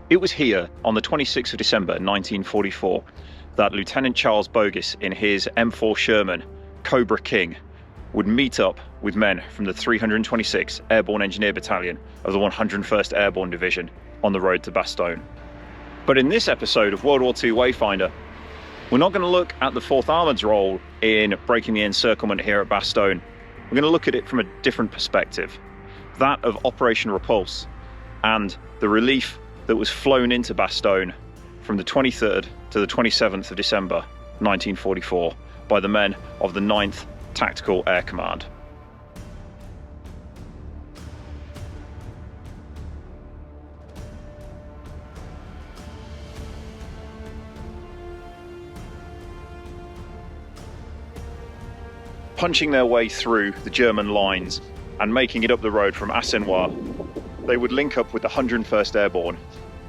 It was here on the 26th of December 1944 that Lieutenant Charles Bogus in his M4 Sherman Cobra King would meet up with men from the 326th Airborne Engineer Battalion of the 101st Airborne Division on the road to Bastogne. But in this episode of World War II Wayfinder, we're not going to look at the 4th Armoured's role in breaking the encirclement here at Bastogne. We're going to look at it from a different perspective, that of Operation Repulse and the relief that was flown into Bastogne from the 23rd to the 27th of December 1944 by the men of the 9th Tactical Air Command. Punching their way through the German lines and making it up the road from Assenois, they would link up with the 101st Airborne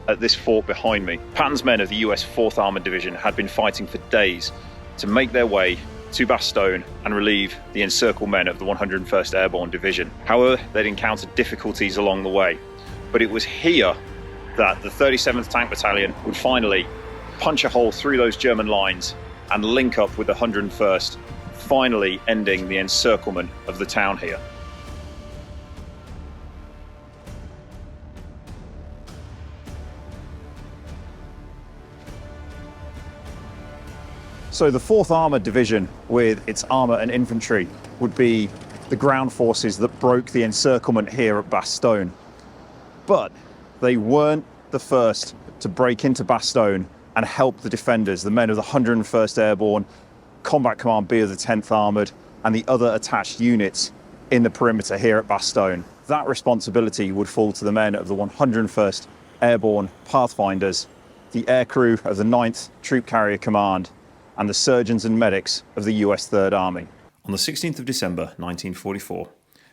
at this fort behind me. Patton's men of the US 4th Armoured Division had been fighting for days to make their way to Bastogne and relieve the encircled men of the 101st Airborne Division. However, they'd encountered difficulties along the way, but it was here that the 37th Tank Battalion would finally punch a hole through those German lines and link up with the 101st, finally ending the encirclement of the town here. So the 4th Armoured Division, with its armour and infantry, would be the ground forces that broke the encirclement here at Bastogne. But they weren't the first to break into Bastogne and help the defenders, the men of the 101st Airborne, Combat Command B of the 10th Armoured, and the other attached units in the perimeter here at Bastogne. That responsibility would fall to the men of the 101st Airborne Pathfinders, the aircrew of the 9th Troop Carrier Command, and the surgeons and medics of the US 3rd Army. On the 16th of December 1944,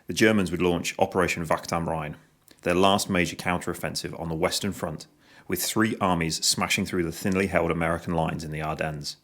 the Germans would launch Operation Wacht am Rhein, their last major counter-offensive on the Western Front, with 3 armies smashing through the thinly held American lines in the Ardennes.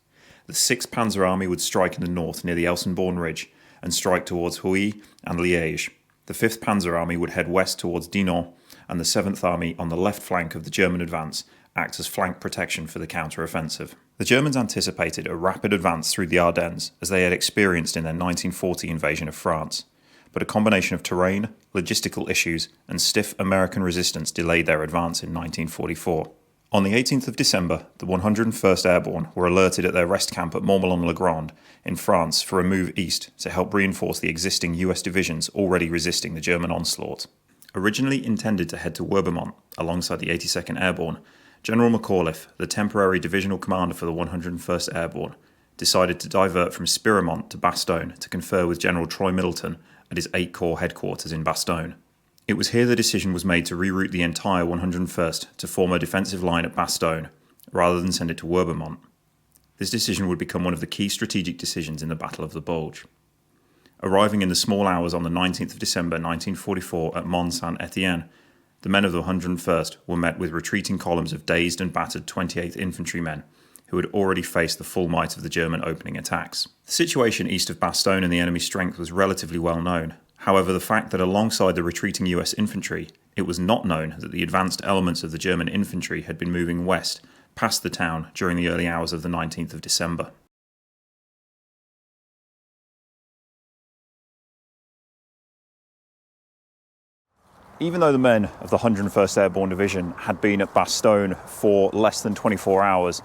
The 6th Panzer Army would strike in the north near the Elsenborn Ridge and strike towards Houy and Liège. The 5th Panzer Army would head west towards Dinant, and the 7th Army on the left flank of the German advance act as flank protection for the counter-offensive. The Germans anticipated a rapid advance through the Ardennes as they had experienced in their 1940 invasion of France, but a combination of terrain, logistical issues and stiff American resistance delayed their advance in 1944. On the 18th of December, the 101st Airborne were alerted at their rest camp at Montmelon-le-Grand in France for a move east to help reinforce the existing US divisions already resisting the German onslaught. Originally intended to head to Werbemont alongside the 82nd Airborne, General McAuliffe, the temporary divisional commander for the 101st Airborne, decided to divert from Spiremont to Bastogne to confer with General Troy Middleton at his 8 Corps headquarters in Bastogne. It was here the decision was made to reroute the entire 101st to form a defensive line at Bastogne, rather than send it to Werbemont. This decision would become one of the key strategic decisions in the Battle of the Bulge. Arriving in the small hours on the 19th of December 1944 at Mont Saint-Étienne, the men of the 101st were met with retreating columns of dazed and battered 28th infantrymen who had already faced the full might of the German opening attacks. The situation east of Bastogne and the enemy's strength was relatively well known. However, the fact that alongside the retreating US infantry, it was not known that the advanced elements of the German infantry had been moving west past the town during the early hours of the 19th of December. Even though the men of the 101st Airborne Division had been at Bastogne for less than 24 hours,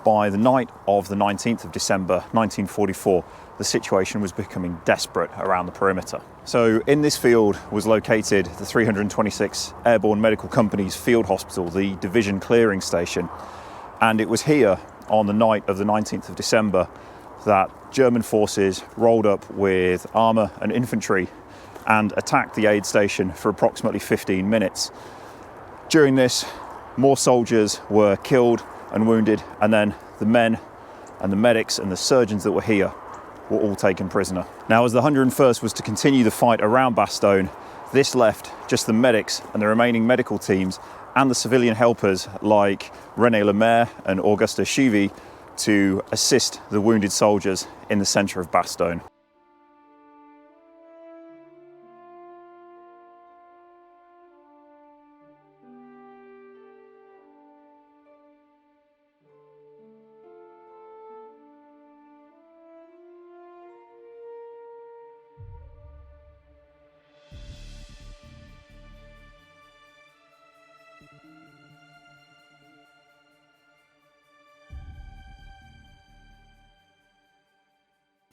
by the night of the 19th of December 1944, the situation was becoming desperate around the perimeter. So in this field was located the 326th Airborne Medical Company's field hospital, the division clearing station, and it was here on the night of the 19th of December that German forces rolled up with armour and infantry and attacked the aid station for approximately 15 minutes. During this, more soldiers were killed and wounded, and then the men and the medics and the surgeons that were here were all taken prisoner. Now, as the 101st was to continue the fight around Bastogne, this left just the medics and the remaining medical teams and the civilian helpers like René Lemaire and Auguste Chivy to assist the wounded soldiers in the centre of Bastogne.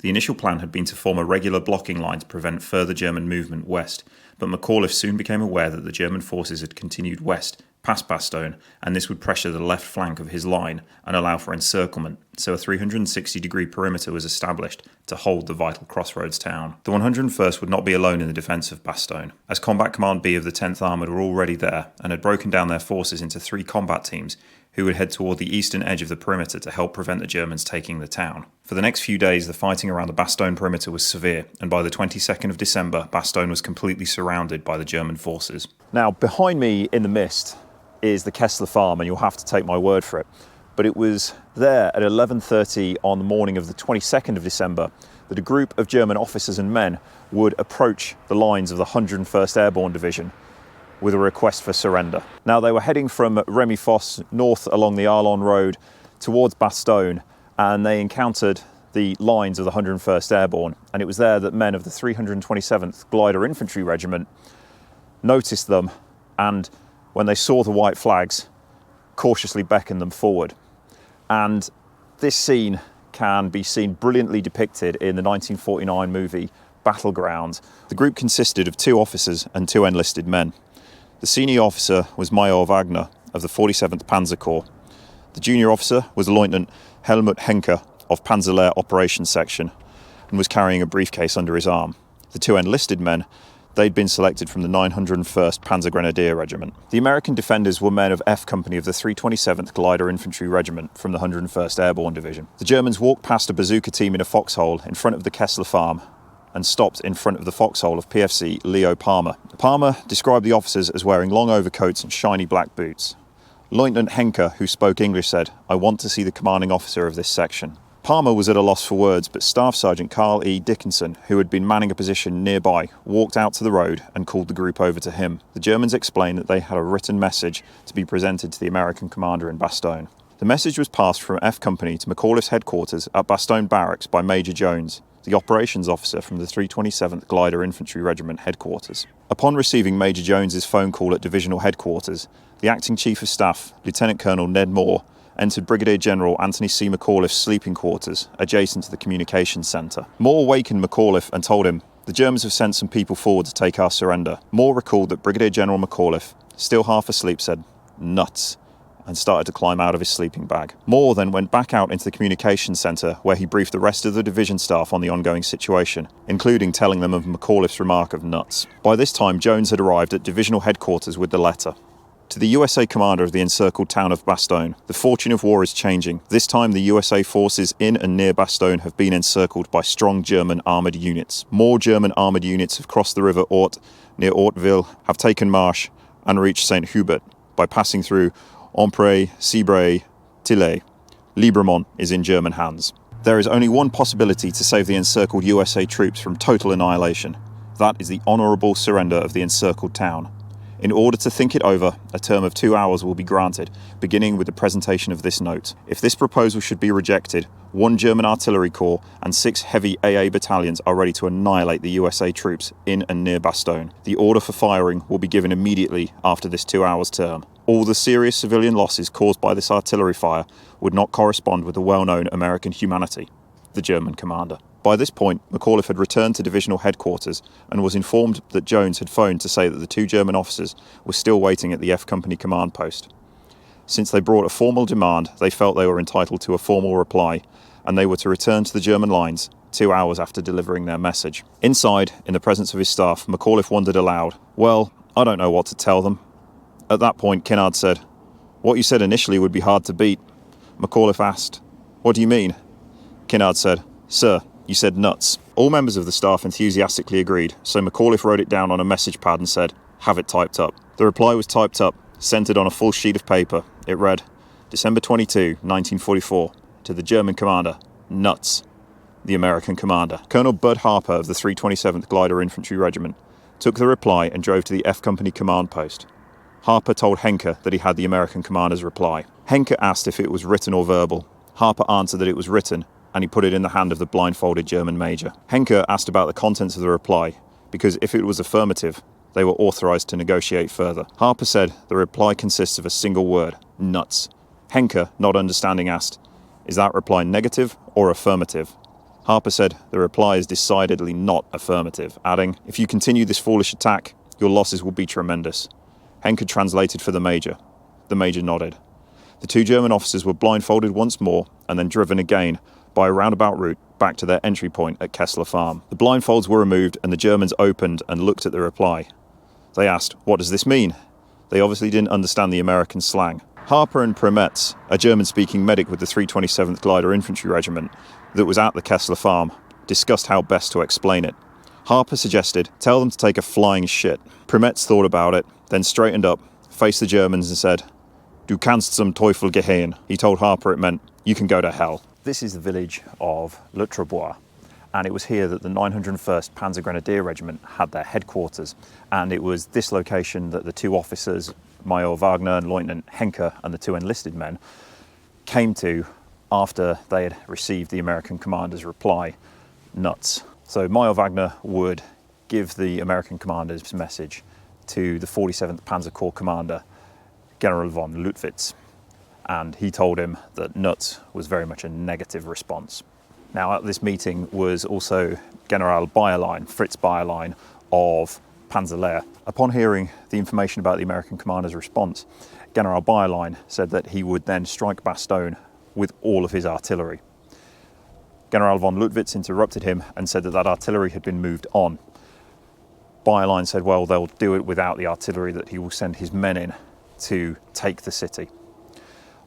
The initial plan had been to form a regular blocking line to prevent further German movement west, but McAuliffe soon became aware that the German forces had continued west past Bastogne, and this would pressure the left flank of his line and allow for encirclement, so a 360-degree perimeter was established to hold the vital crossroads town. The 101st would not be alone in the defence of Bastogne, as Combat Command B of the 10th Armoured were already there and had broken down their forces into 3 combat teams who would head toward the eastern edge of the perimeter to help prevent the Germans taking the town. For the next few days, the fighting around the Bastogne perimeter was severe, and by the 22nd of December, Bastogne was completely surrounded by the German forces. Now, behind me in the mist is the Kessler farm, and you'll have to take my word for it. But it was there at 11:30 on the morning of the 22nd of December that a group of German officers and men would approach the lines of the 101st Airborne Division with a request for surrender. Now, they were heading from Remy-Fosse north along the Arlon Road towards Bastogne, and they encountered the lines of the 101st Airborne, and it was there that men of the 327th Glider Infantry Regiment noticed them, and when they saw the white flags, cautiously beckoned them forward. And this scene can be seen brilliantly depicted in the 1949 movie Battleground. The group consisted of 2 officers and 2 enlisted men. The senior officer was Major Wagner of the 47th Panzer Corps. The junior officer was Lieutenant Helmut Henke of Panzerlehr Operations Section and was carrying a briefcase under his arm. The 2 enlisted men, they'd been selected from the 901st Panzer Grenadier Regiment. The American defenders were men of F Company of the 327th Glider Infantry Regiment from the 101st Airborne Division. The Germans walked past a bazooka team in a foxhole in front of the Kessler farm and stopped in front of the foxhole of PFC Leo Palmer. Palmer described the officers as wearing long overcoats and shiny black boots. Lieutenant Henke, who spoke English, said, "I want to see the commanding officer of this section." Palmer was at a loss for words, but Staff Sergeant Carl E. Dickinson, who had been manning a position nearby, walked out to the road and called the group over to him. The Germans explained that they had a written message to be presented to the American commander in Bastogne. The message was passed from F Company to McAuliffe's headquarters at Bastogne Barracks by Major Jones, the operations officer from the 327th Glider Infantry Regiment headquarters. Upon receiving Major Jones's phone call at divisional headquarters, the acting chief of staff, Lieutenant Colonel Ned Moore, entered Brigadier General Anthony C. McAuliffe's sleeping quarters adjacent to the communications centre. Moore wakened McAuliffe and told him, "The Germans have sent some people forward to take our surrender." Moore recalled that Brigadier General McAuliffe, still half asleep, said, "Nuts," and started to climb out of his sleeping bag. Moore then went back out into the communications centre where he briefed the rest of the division staff on the ongoing situation, including telling them of McAuliffe's remark of nuts. By this time, Jones had arrived at divisional headquarters with the letter. To the USA commander of the encircled town of Bastogne, the fortune of war is changing. This time the USA forces in and near Bastogne have been encircled by strong German armoured units. More German armoured units have crossed the river Orte near Orteville, have taken Marche and reached St. Hubert by passing through Ypres, Cibray, Tilley. Liebremont is in German hands. There is only one possibility to save the encircled USA troops from total annihilation. That is the honourable surrender of the encircled town. In order to think it over, a term of 2 hours will be granted, beginning with the presentation of this note. If this proposal should be rejected, 1 German artillery corps and 6 heavy AA battalions are ready to annihilate the USA troops in and near Bastogne. The order for firing will be given immediately after this 2 hours term. All the serious civilian losses caused by this artillery fire would not correspond with the well-known American humanity. The German commander. By this point, McAuliffe had returned to divisional headquarters and was informed that Jones had phoned to say that the 2 German officers were still waiting at the F Company command post. Since they brought a formal demand, they felt they were entitled to a formal reply, and they were to return to the German lines 2 hours after delivering their message. Inside, in the presence of his staff, McAuliffe wondered aloud, "Well, I don't know what to tell them." At that point, Kinnard said, "What you said initially would be hard to beat." McAuliffe asked, "What do you mean?" Kinnard said, "Sir, you said nuts." All members of the staff enthusiastically agreed, so McAuliffe wrote it down on a message pad and said, "Have it typed up." The reply was typed up, centred on a full sheet of paper. It read, December 22, 1944, to the German commander, nuts. The American commander. Colonel Bud Harper of the 327th Glider Infantry Regiment took the reply and drove to the F Company command post. Harper told Henke that he had the American commander's reply. Henke asked if it was written or verbal. Harper answered that it was written, and he put it in the hand of the blindfolded German major. Henke asked about the contents of the reply, because if it was affirmative, they were authorised to negotiate further. Harper said the reply consists of a single word, nuts. Henke, not understanding, asked, "Is that reply negative or affirmative?" Harper said the reply is decidedly not affirmative, adding, "If you continue this foolish attack, your losses will be tremendous." Henke translated for the major. The major nodded. The two German officers were blindfolded once more and then driven again by a roundabout route back to their entry point at Kessler Farm. The blindfolds were removed and the Germans opened and looked at the reply. They asked, "What does this mean?" They obviously didn't understand the American slang. Harper and Premetz, a German-speaking medic with the 327th Glider Infantry Regiment that was at the Kessler Farm, discussed how best to explain it. Harper suggested, "Tell them to take a flying shit." Premetz thought about it, then straightened up, faced the Germans and said, "Du kannst zum Teufel gehen." He told Harper it meant, "You can go to hell." This is the village of Le Trebois, and it was here that the 901st Panzer Grenadier Regiment had their headquarters, and it was this location that the two officers, Major Wagner and Lieutenant Henke, and the two enlisted men, came to after they had received the American commander's reply, "Nuts." So Major Wagner would give the American commander's message to the 47th Panzer Corps commander, General von Lüttwitz, and he told him that nuts was very much a negative response. Now at this meeting was also General Bayerlein, Fritz Bayerlein of Panzerlehr. Upon hearing the information about the American commander's response, General Bayerlein said that he would then strike Bastogne with all of his artillery. General von Lüttwitz interrupted him and said that that artillery had been moved on. Bayerlein said, well, they'll do it without the artillery, that he will send his men in to take the city.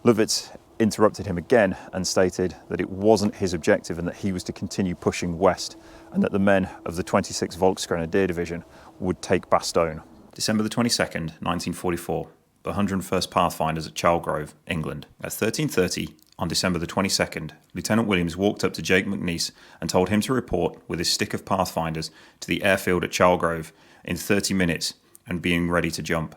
Lüttwitz interrupted him again and stated that it wasn't his objective and that he was to continue pushing west and that the men of the 26th Volksgrenadier Division would take Bastogne. December the 22nd, 1944, the 101st Pathfinders at Charlegrove, England. At 13:30 on December the 22nd, Lieutenant Williams walked up to Jake McNeice and told him to report with his stick of Pathfinders to the airfield at Charlegrove in 30 minutes and being ready to jump.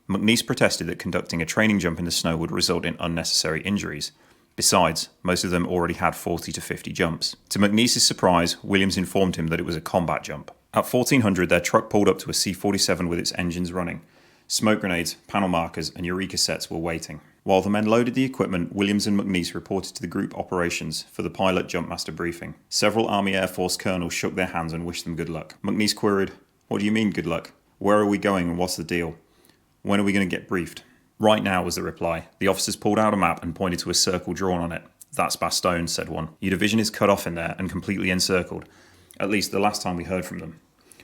McNeice protested that conducting a training jump in the snow would result in unnecessary injuries. Besides, most of them already had 40 to 50 jumps. To McNeice's surprise, Williams informed him that it was a combat jump. At 1400, their truck pulled up to a C-47 with its engines running. Smoke grenades, panel markers, and Eureka sets were waiting. While the men loaded the equipment, Williams and McNeice reported to the group operations for the pilot jumpmaster briefing. Several Army Air Force colonels shook their hands and wished them good luck. McNeice queried, "What do you mean, good luck? Where are we going and what's the deal? When are we going to get briefed?" "Right now," was the reply. The officers pulled out a map and pointed to a circle drawn on it. "That's Bastogne," said one. "Your division is cut off in there and completely encircled. At least the last time we heard from them.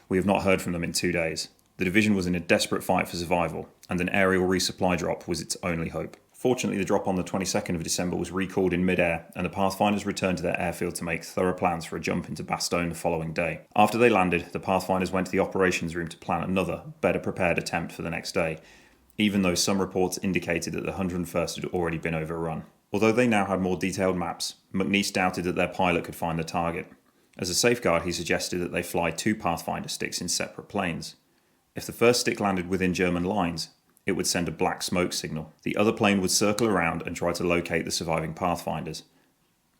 We have not heard from them in 2 days. The division was in a desperate fight for survival, and an aerial resupply drop was its only hope." Fortunately, the drop on the 22nd of December was recalled in mid-air, and the Pathfinders returned to their airfield to make thorough plans for a jump into Bastogne the following day. After they landed, the Pathfinders went to the operations room to plan another, better prepared attempt for the next day, even though some reports indicated that the 101st had already been overrun. Although they now had more detailed maps, McNeice doubted that their pilot could find the target. As a safeguard, he suggested that they fly 2 Pathfinder sticks in separate planes. If the first stick landed within German lines, it would send a black smoke signal. The other plane would circle around and try to locate the surviving Pathfinders.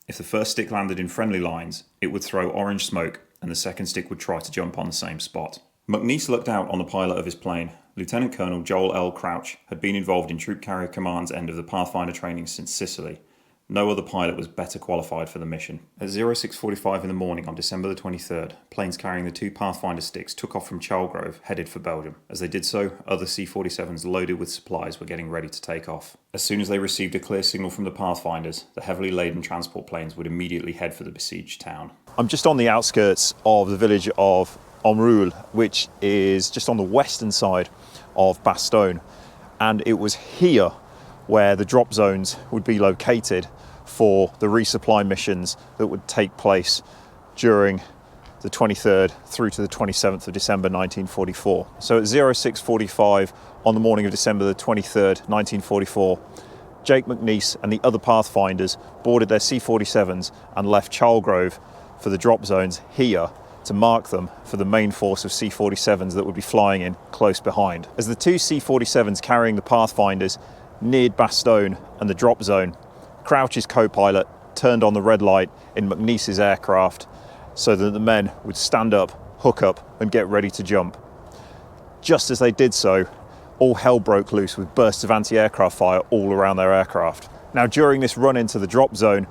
If the first stick landed in friendly lines, it would throw orange smoke and the second stick would try to jump on the same spot. McNeice looked out on the pilot of his plane. Lieutenant Colonel Joel L. Crouch had been involved in Troop Carrier Command's end of the Pathfinder training since Sicily. No other pilot was better qualified for the mission. At 06:45 in the morning on December the 23rd, planes carrying the 2 Pathfinder sticks took off from Charlegrove, headed for Belgium. As they did so, other C-47s loaded with supplies were getting ready to take off. As soon as they received a clear signal from the Pathfinders, the heavily laden transport planes would immediately head for the besieged town. I'm just on the outskirts of the village of Omruel, which is just on the western side of Bastogne, and it was here where the drop zones would be located for the resupply missions that would take place during the 23rd through to the 27th of December 1944. So at 06:45 on the morning of December the 23rd, 1944, Jake McNeice and the other Pathfinders boarded their C-47s and left Charlegrove for the drop zones here to mark them for the main force of C-47s that would be flying in close behind. As the 2 C-47s carrying the Pathfinders neared Bastogne and the drop zone, Crouch's co-pilot turned on the red light in McNeice's aircraft so that the men would stand up, hook up and get ready to jump. Just as they did so, all hell broke loose with bursts of anti-aircraft fire all around their aircraft. Now during this run into the drop zone,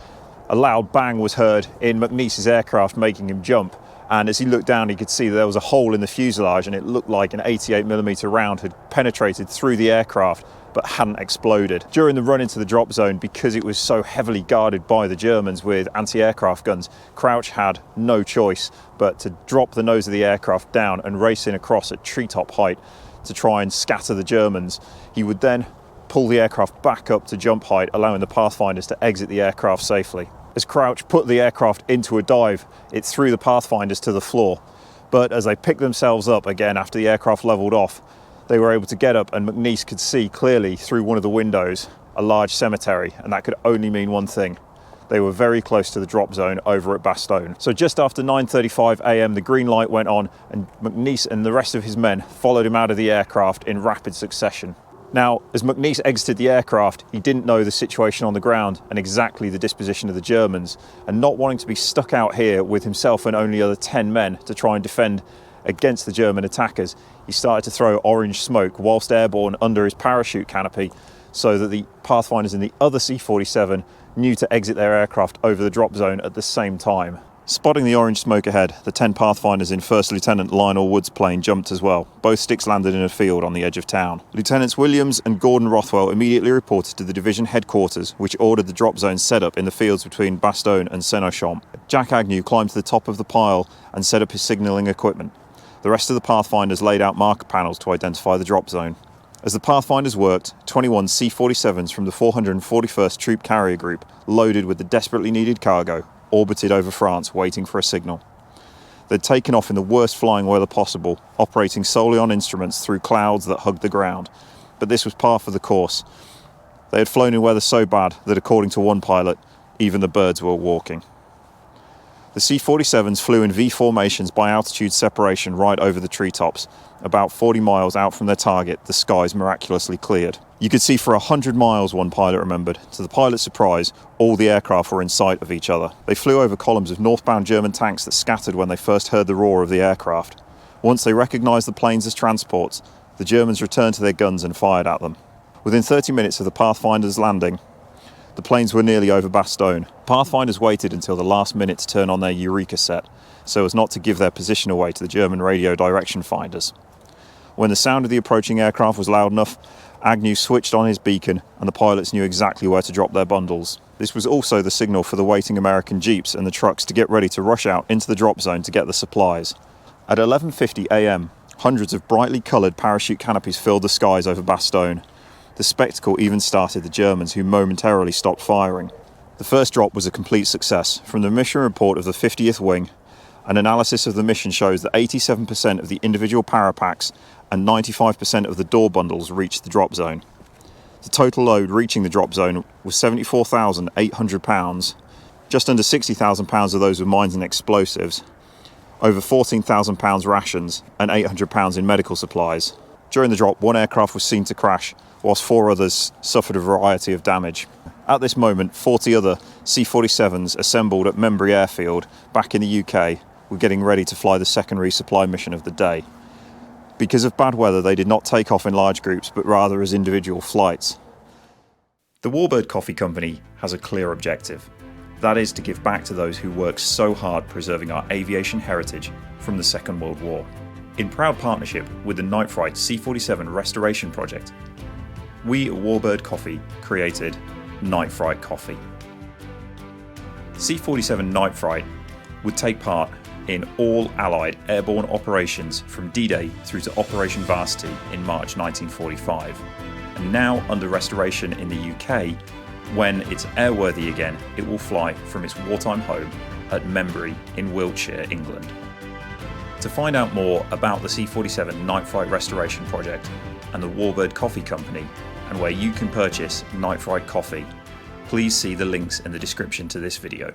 A loud bang was heard in McNeece's aircraft, making him jump. And as he looked down, he could see that there was a hole in the fuselage, and it looked like an 88mm round had penetrated through the aircraft but hadn't exploded. During the run into the drop zone, because it was so heavily guarded by the Germans with anti-aircraft guns, Crouch had no choice but to drop the nose of the aircraft down and race in across at treetop height to try and scatter the Germans. He would then pull the aircraft back up to jump height, allowing the Pathfinders to exit the aircraft safely. As Crouch put the aircraft into a dive, it threw the Pathfinders to the floor. But as they picked themselves up again after the aircraft levelled off, they were able to get up, and McNeece could see clearly through one of the windows a large cemetery, and that could only mean one thing. They were very close to the drop zone over at Bastogne. So just after 9:35 a.m, the green light went on, and McNeece and the rest of his men followed him out of the aircraft in rapid succession. Now, as McNeece exited the aircraft, he didn't know the situation on the ground and exactly the disposition of the Germans, and not wanting to be stuck out here with himself and only other 10 men to try and defend against the German attackers, he started to throw orange smoke whilst airborne under his parachute canopy, so that the Pathfinders in the other C-47 knew to exit their aircraft over the drop zone at the same time. Spotting the orange smoke ahead, the 10 Pathfinders in First Lieutenant Lionel Wood's plane jumped as well. Both sticks landed in a field on the edge of town. Lieutenants Williams and Gordon Rothwell immediately reported to the division headquarters, which ordered the drop zone set up in the fields between Bastogne and Assenois. Jack Agnew climbed to the top of the pile and set up his signalling equipment. The rest of the Pathfinders laid out marker panels to identify the drop zone. As the Pathfinders worked, 21 C-47s from the 441st Troop Carrier Group, loaded with the desperately needed cargo, orbited over France waiting for a signal. They'd taken off in the worst flying weather possible, operating solely on instruments through clouds that hugged the ground. But this was par for the course. They had flown in weather so bad that, according to one pilot, even the birds were walking. The C-47s flew in V formations by altitude separation right over the treetops. About 40 miles out from their target, the skies miraculously cleared. You could see for 100 miles, one pilot remembered. To the pilot's surprise, all the aircraft were in sight of each other. They flew over columns of northbound German tanks that scattered when they first heard the roar of the aircraft. Once they recognised the planes as transports, the Germans returned to their guns and fired at them. Within 30 minutes of the Pathfinder's landing, the planes were nearly over Bastogne. Pathfinders waited until the last minute to turn on their Eureka set, so as not to give their position away to the German radio direction finders. When the sound of the approaching aircraft was loud enough, Agnew switched on his beacon, and the pilots knew exactly where to drop their bundles. This was also the signal for the waiting American jeeps and the trucks to get ready to rush out into the drop zone to get the supplies. At 11:50 a.m, hundreds of brightly coloured parachute canopies filled the skies over Bastogne. The spectacle even started the Germans, who momentarily stopped firing. The first drop was a complete success. From the mission report of the 50th Wing, an analysis of the mission shows that 87% of the individual parapacks and 95% of the door bundles reached the drop zone. The total load reaching the drop zone was 74,800 pounds, just under 60,000 pounds of those were mines and explosives, over 14,000 pounds rations, and 800 pounds in medical supplies. During the drop, one aircraft was seen to crash, whilst 4 others suffered a variety of damage. At this moment, 40 other C-47s assembled at Membry Airfield, back in the UK, were getting ready to fly the second resupply mission of the day. Because of bad weather, they did not take off in large groups, but rather as individual flights. The Warbird Coffee Company has a clear objective. That is to give back to those who worked so hard preserving our aviation heritage from the Second World War. In proud partnership with the Night Fright C-47 Restoration Project, we at Warbird Coffee created Night Fright Coffee. C-47 Night Fright would take part in all Allied airborne operations from D-Day through to Operation Varsity in March 1945, and now under restoration in the UK. When it's airworthy again, it will fly from its wartime home at Membry in Wiltshire, England. To find out more about the C-47 Night Fright Restoration Project and the Warbird Coffee Company, and where you can purchase Night Fright Coffee, please see the links in the description to this video.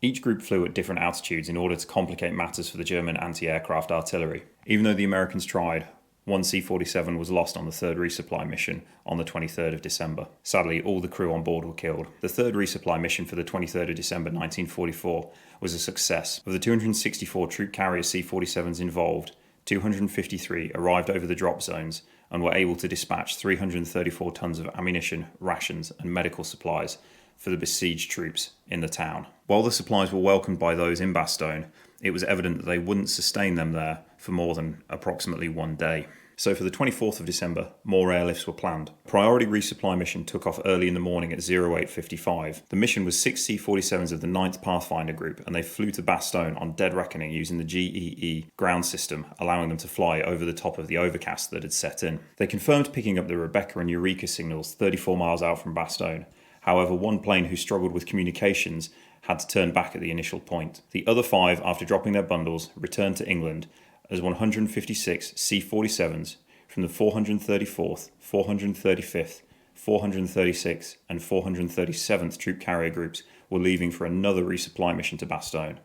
Each group flew at different altitudes in order to complicate matters for the German anti-aircraft artillery. Even though the Americans tried, one C-47 was lost on the third resupply mission on the 23rd of December. Sadly, all the crew on board were killed. The third resupply mission for the 23rd of December 1944 was a success. Of the 264 troop carrier C-47s involved, 253 arrived over the drop zones and were able to dispatch 334 tons of ammunition, rations and medical supplies for the besieged troops in the town. While the supplies were welcomed by those in Bastogne, it was evident that they wouldn't sustain them there for more than approximately one day. So for the 24th of December, more airlifts were planned. A priority resupply mission took off early in the morning at 08:55. The mission was 6 C-47s of the 9th Pathfinder group, and they flew to Bastogne on dead reckoning using the GEE ground system, allowing them to fly over the top of the overcast that had set in. They confirmed picking up the Rebecca and Eureka signals 34 miles out from Bastogne. However, one plane who struggled with communications had to turn back at the initial point. The other 5, after dropping their bundles, returned to England as 156 C-47s from the 434th, 435th, 436th and 437th Troop Carrier Groups were leaving for another resupply mission to Bastogne.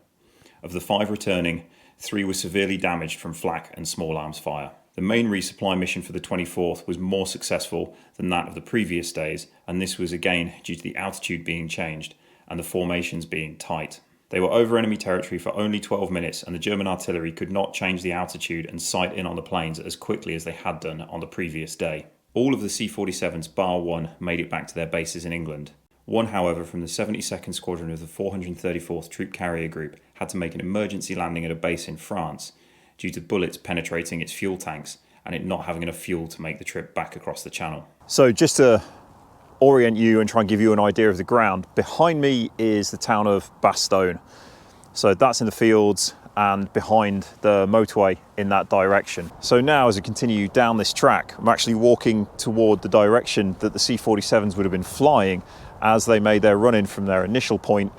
Of the 5 returning, 3 were severely damaged from flak and small arms fire. The main resupply mission for the 24th was more successful than that of the previous days, and this was again due to the altitude being changed and the formations being tight. They were over enemy territory for only 12 minutes, and the German artillery could not change the altitude and sight in on the planes as quickly as they had done on the previous day. All of the C-47s bar 1 made it back to their bases in England. One, however, from the 72nd Squadron of the 434th Troop Carrier Group had to make an emergency landing at a base in France due to bullets penetrating its fuel tanks and it not having enough fuel to make the trip back across the channel. So just to orient you and try and give you an idea of the ground, behind me is the town of Bastogne. So that's in the fields and behind the motorway in that direction. So now as I continue down this track, I'm actually walking toward the direction that the C-47s would have been flying as they made their run-in from their initial point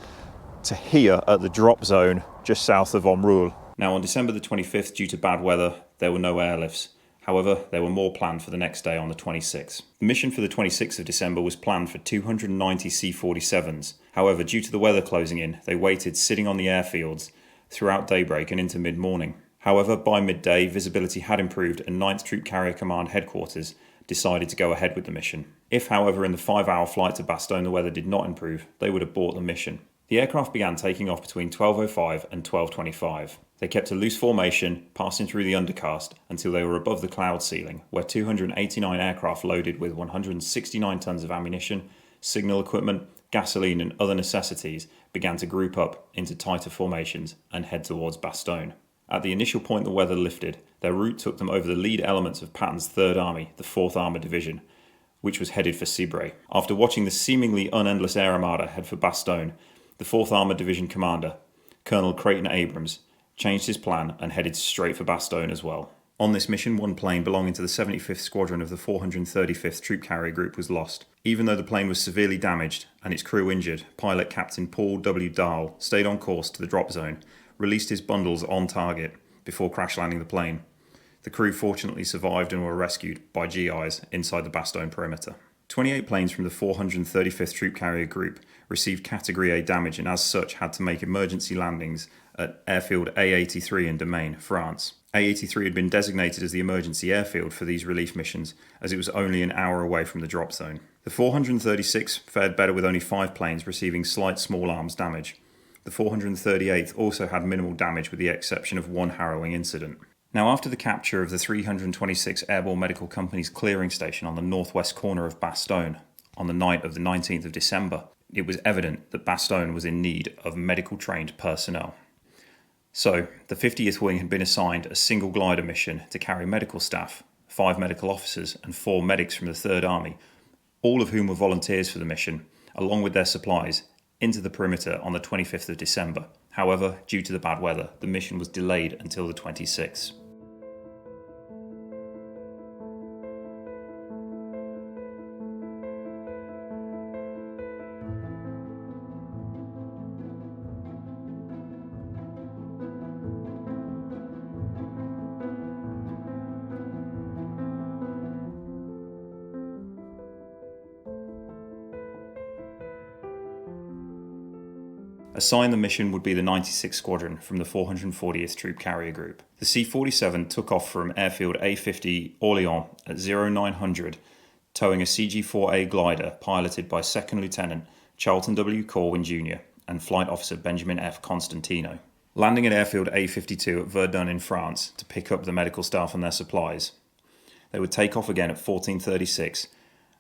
to here at the drop zone just south of Omroul. Now on December the 25th, due to bad weather, there were no airlifts. However, there were more planned for the next day on the 26th. The mission for the 26th of December was planned for 290 C-47s. However, due to the weather closing in, they waited sitting on the airfields throughout daybreak and into mid-morning. However, by midday, visibility had improved and 9th Troop Carrier Command Headquarters decided to go ahead with the mission. If, however, in the 5-hour flight to Bastogne the weather did not improve, they would abort the mission. The aircraft began taking off between 12:05 and 12:25. They kept a loose formation, passing through the undercast until they were above the cloud ceiling, where 289 aircraft loaded with 169 tons of ammunition, signal equipment, gasoline and other necessities began to group up into tighter formations and head towards Bastogne. At the initial point the weather lifted, their route took them over the lead elements of Patton's 3rd Army, the 4th Armoured Division, which was headed for Cibray. After watching the seemingly unendless air armada head for Bastogne, the 4th Armoured Division commander, Colonel Creighton Abrams, changed his plan and headed straight for Bastogne as well. On this mission, one plane belonging to the 75th Squadron of the 435th Troop Carrier Group was lost. Even though the plane was severely damaged and its crew injured, pilot Captain Paul W. Dahl stayed on course to the drop zone, released his bundles on target before crash landing the plane. The crew fortunately survived and were rescued by GIs inside the Bastogne perimeter. 28 planes from the 435th Troop Carrier Group received Category A damage and as such had to make emergency landings at airfield A83 in Domaine, France. A83 had been designated as the emergency airfield for these relief missions as it was only an hour away from the drop zone. The 436 fared better with only 5 planes receiving slight small arms damage. The 438th also had minimal damage with the exception of one harrowing incident. Now, after the capture of the 326 Airborne Medical Company's clearing station on the northwest corner of Bastogne on the night of the 19th of December, it was evident that Bastogne was in need of medical trained personnel. So, the 50th Wing had been assigned a single glider mission to carry medical staff, 5 medical officers and 4 medics from the 3rd Army, all of whom were volunteers for the mission, along with their supplies, into the perimeter on the 25th of December. However, due to the bad weather, the mission was delayed until the 26th. Assigned the mission would be the 96th Squadron from the 440th Troop Carrier Group. The C-47 took off from airfield A50 Orléans at 0900, towing a CG-4A glider piloted by 2nd Lieutenant Charlton W. Corwin Jr. and Flight Officer Benjamin F. Constantino. Landing at airfield A52 at Verdun in France to pick up the medical staff and their supplies. They would take off again at 1436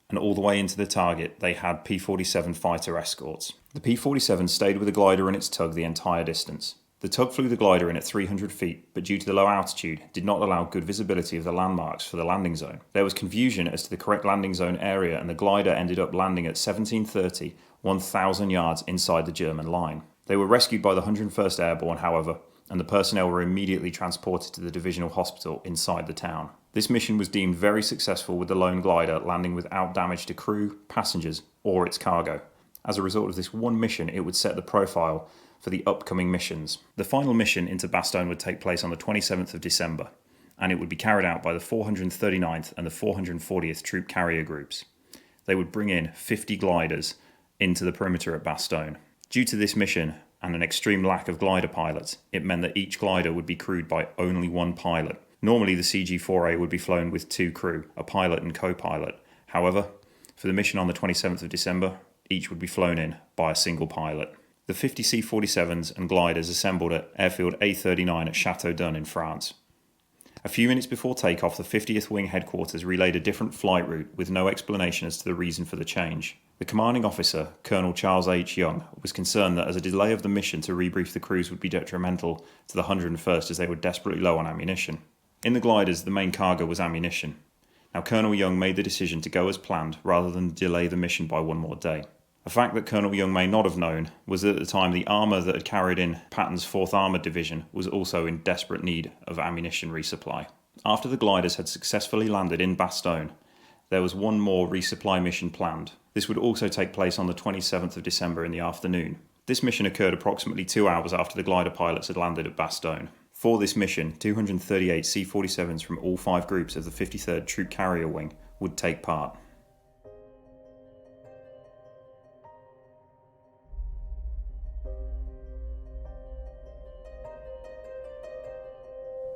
and all the way into the target they had P-47 fighter escorts. The P-47 stayed with the glider and its tug the entire distance. The tug flew the glider in at 300 feet, but due to the low altitude, did not allow good visibility of the landmarks for the landing zone. There was confusion as to the correct landing zone area, and the glider ended up landing at 1730, 1,000 yards inside the German line. They were rescued by the 101st Airborne, however, and the personnel were immediately transported to the divisional hospital inside the town. This mission was deemed very successful, with the lone glider landing without damage to crew, passengers, or its cargo. As a result of this one mission, it would set the profile for the upcoming missions. The final mission into Bastogne would take place on the 27th of December, and it would be carried out by the 439th and the 440th Troop Carrier Groups. They would bring in 50 gliders into the perimeter at Bastogne. Due to this mission and an extreme lack of glider pilots, it meant that each glider would be crewed by only one pilot. Normally the CG-4A would be flown with two crew, a pilot and co-pilot. However, for the mission on the 27th of December, each would be flown in by a single pilot. The 50 C-47s and gliders assembled at Airfield A39 at Châteaudun in France. A few minutes before takeoff, the 50th Wing headquarters relayed a different flight route with no explanation as to the reason for the change. The commanding officer, Colonel Charles H. Young, was concerned that as a delay of the mission to rebrief the crews would be detrimental to the 101st, as they were desperately low on ammunition. In the gliders, the main cargo was ammunition. Now, Colonel Young made the decision to go as planned rather than delay the mission by one more day. A fact that Colonel Young may not have known was that at the time the armour that had carried in Patton's 4th Armoured Division was also in desperate need of ammunition resupply. After the gliders had successfully landed in Bastogne, there was one more resupply mission planned. This would also take place on the 27th of December in the afternoon. This mission occurred approximately 2 hours after the glider pilots had landed at Bastogne. For this mission, 238 C-47s from all 5 groups of the 53rd Troop Carrier Wing would take part.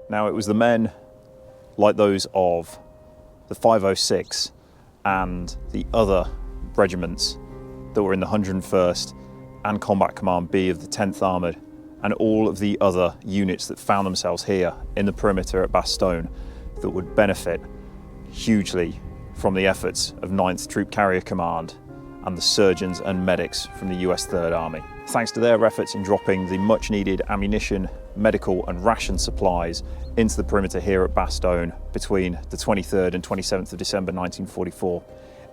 Now, it was the men like those of the 506 and the other regiments that were in the 101st and Combat Command B of the 10th Armoured and all of the other units that found themselves here in the perimeter at Bastogne that would benefit hugely from the efforts of 9th Troop Carrier Command and the surgeons and medics from the US 3rd Army. Thanks to their efforts in dropping the much needed ammunition, medical and ration supplies into the perimeter here at Bastogne between the 23rd and 27th of December 1944,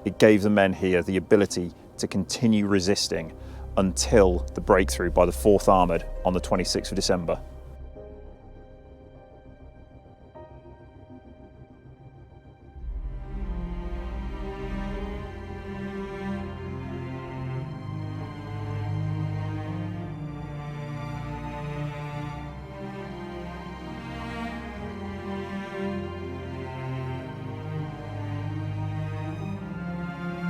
it gave the men here the ability to continue resisting until the breakthrough by the 4th Armoured on the 26th of December.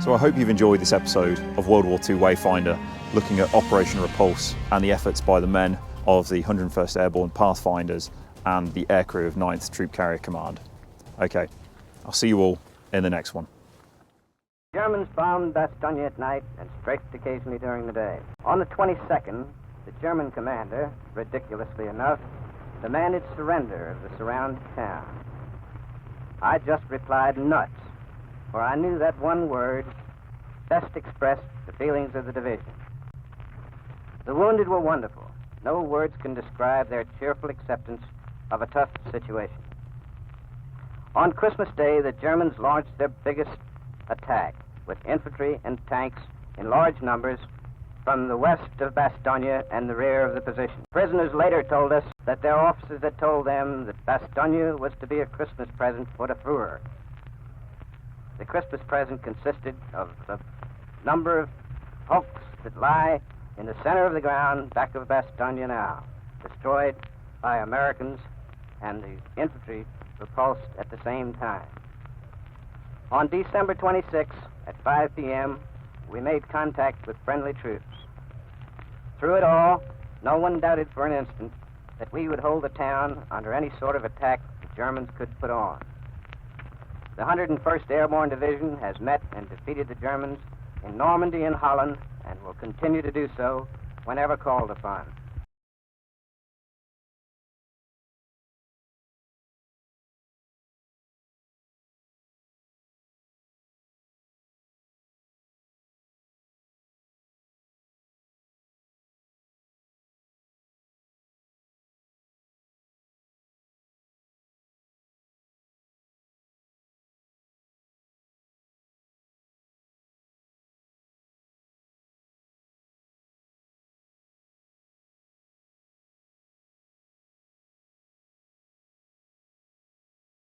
So I hope you've enjoyed this episode of World War II Wayfinder, looking at Operation Repulse and the efforts by the men of the 101st Airborne Pathfinders and the aircrew of 9th Troop Carrier Command. Okay, I'll see you all in the next one. Germans bombed Bastogne at night and strafed occasionally during the day. On the 22nd, the German commander, ridiculously enough, demanded surrender of the surrounded town. I just replied, nuts, for I knew that one word best expressed the feelings of the division. The wounded were wonderful. No words can describe their cheerful acceptance of a tough situation. On Christmas Day, the Germans launched their biggest attack with infantry and tanks in large numbers from the west of Bastogne and the rear of the position. Prisoners later told us that their officers had told them that Bastogne was to be a Christmas present for the Führer. The Christmas present consisted of a number of hulks that lie in the center of the ground back of Bastogne now, destroyed by Americans and the infantry repulsed at the same time. On December 26 at 5 p.m., we made contact with friendly troops. Through it all, no one doubted for an instant that we would hold the town under any sort of attack the Germans could put on. The 101st Airborne Division has met and defeated the Germans in Normandy and Holland and will continue to do so whenever called upon.